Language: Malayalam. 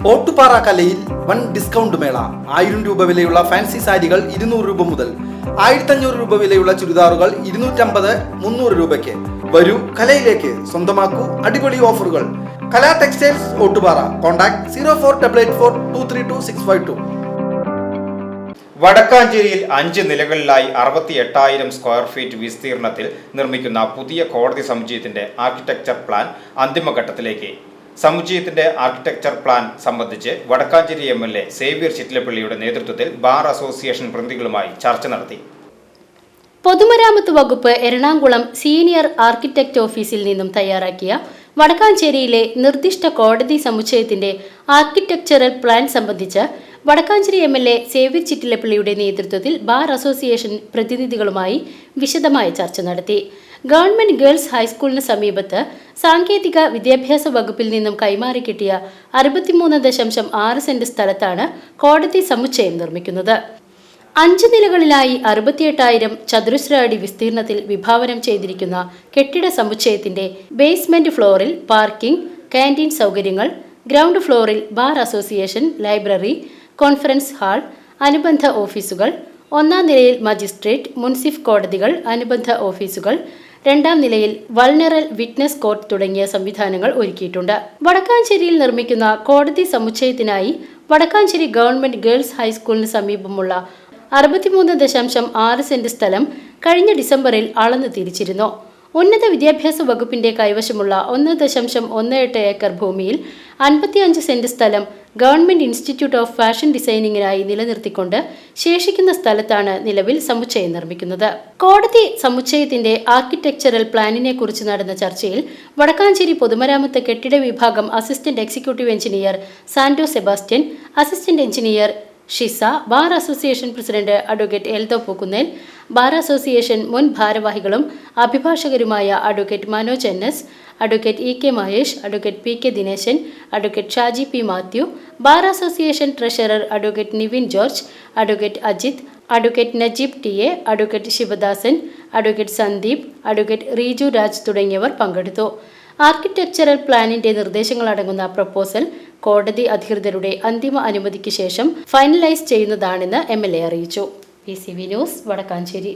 ഓട്ടുപാറ കലയിൽ വൻ ഡിസ്കൗണ്ട് മേള. 1000 രൂപ വിലയുള്ള ഫാൻസി സാരികൾ 200 രൂപ മുതൽ, 1500 രൂപ വിലയുള്ള ചുരിദാറുകൾ 250-300 രൂപയ്ക്ക്. വരൂ കലയിലേക്ക്, സ്വന്തമാക്കൂ അടിപൊളി ഓഫറുകൾ. കലാ ടെക്സ്റ്റൈൽസ് ഓട്ടുപാറ. കോൺടാക്ട് 0488423262. വടക്കാഞ്ചേരിയിൽ 5 നിലകളിലായി 68,000 സ്ക്വയർ ഫീറ്റ് വിസ്തീർണത്തിൽ നിർമ്മിക്കുന്ന പുതിയ കോടതി സമുച്ചയത്തിന്റെ ആർക്കിടെക്ചർ പ്ലാൻ അന്തിമഘട്ടത്തിലേക്ക്. സമുച്ചയത്തിന്റെ ആർക്കിടെക്ചർ പ്ലാൻ സംബന്ധിച്ച് വടക്കാഞ്ചേരി MLA സേവ്യർ ചിറ്റിലപ്പള്ളിയുടെ നേതൃത്വത്തിൽ ബാർ അസോസിയേഷൻ പ്രതിനിധികളുമായി ചർച്ച നടത്തി. പൊതുമരാമത്ത് വകുപ്പ് എറണാകുളം സീനിയർ ആർക്കിടെക്ട് ഓഫീസിൽ നിന്നും തയ്യാറാക്കിയ വടക്കാഞ്ചേരിയിലെ നിർദ്ദിഷ്ട കോടതി സമുച്ചയത്തിന്റെ ആർക്കിടെക്ചറൽ പ്ലാൻ സംബന്ധിച്ച് വടക്കാഞ്ചേരി MLA സേവ്യർ ചിറ്റിലപ്പള്ളിയുടെ നേതൃത്വത്തിൽ ബാർ അസോസിയേഷൻ പ്രതിനിധികളുമായി വിശദമായ ചർച്ച നടത്തി. ഗവൺമെന്റ് ഗേൾസ് ഹൈസ്കൂളിന് സമീപത്ത് സാങ്കേതിക വിദ്യാഭ്യാസ വകുപ്പിൽ നിന്നും കൈമാറി കിട്ടിയ 63.6 സെന്റ് സ്ഥലത്താണ് കോടതി സമുച്ചയം നിർമ്മിക്കുന്നത്. 5 നിലകളിലായി 68,000 ചതുരശ്ര അടി വിസ്തീർണത്തിൽ വിഭാവനം ചെയ്തിരിക്കുന്ന കെട്ടിട സമുച്ചയത്തിന്റെ ബേസ്മെന്റ് ഫ്ലോറിൽ പാർക്കിംഗ്, കാന്റീൻ സൗകര്യങ്ങൾ, ഗ്രൗണ്ട് ഫ്ലോറിൽ bar association, library, conference hall, അനുബന്ധ ഓഫീസുകൾ, 1-ാം നിലയിൽ മജിസ്ട്രേറ്റ്, മുൻസിഫ് കോടതികൾ, അനുബന്ധ ഓഫീസുകൾ, 2-ാം നിലയിൽ വൾനറൽ വിറ്റ്നസ് കോർട്ട് തുടങ്ങിയ സംവിധാനങ്ങൾ ഒരുക്കിയിട്ടുണ്ട്. വടക്കാഞ്ചേരിയിൽ നിർമ്മിക്കുന്ന കോടതി സമുച്ചയത്തിനായി വടക്കാഞ്ചേരി ഗവൺമെന്റ് ഗേൾസ് ഹൈസ്കൂളിന് സമീപമുള്ള 63.6 സെന്റ് സ്ഥലം കഴിഞ്ഞ ഡിസംബറിൽ അളന്നു തിരിച്ചിരുന്നു. ഉന്നത വിദ്യാഭ്യാസ വകുപ്പിന്റെ കൈവശമുള്ള 1.18 ഏക്കർ ഭൂമിയിൽ 55 സെന്റ് സ്ഥലം ഗവൺമെന്റ് ഇൻസ്റ്റിറ്റ്യൂട്ട് ഓഫ് ഫാഷൻ ഡിസൈനിങ്ങിനായി നിലനിർത്തിക്കൊണ്ട് ശേഷിക്കുന്ന സ്ഥലത്താണ് നിലവിൽ സമുച്ചയം നിർമ്മിക്കുന്നത്. കോടതി സമുച്ചയത്തിന്റെ ആർക്കിടെക്ചറൽ പ്ലാനിനെ കുറിച്ച് നടന്ന ചർച്ചയിൽ വടക്കാഞ്ചേരി പൊതുമരാമത്ത് കെട്ടിട വിഭാഗം assistant executive engineer Santo Sebastian, assistant engineer Shiza, bar association president advocate Eldho Pookkunnel, bar association മുൻ ഭാരവാഹികളും അഭിഭാഷകരുമായ advocate Manoj NS, advocate EK Mahesh, advocate PK Dineshan, advocate Shaji P Mathew, bar association treasurer advocate Nivin George, advocate Ajith, advocate Najeeb TA, advocate Sivadasan, advocate Sandeep, advocate Reeju Raj തുടങ്ങിയവർ പങ്കെടുത്തു. ആർക്കിടെക്ചറൽ പ്ലാനിന്റെ നിർദ്ദേശങ്ങളടങ്ങുന്ന പ്രപ്പോസൽ കോടതി അധികൃതരുടെ അന്തിമ അനുമതിക്ക് ശേഷം ഫൈനലൈസ് ചെയ്യുന്നതാണെന്ന് MLA അറിയിച്ചു. PCV news, Vadakkanchery.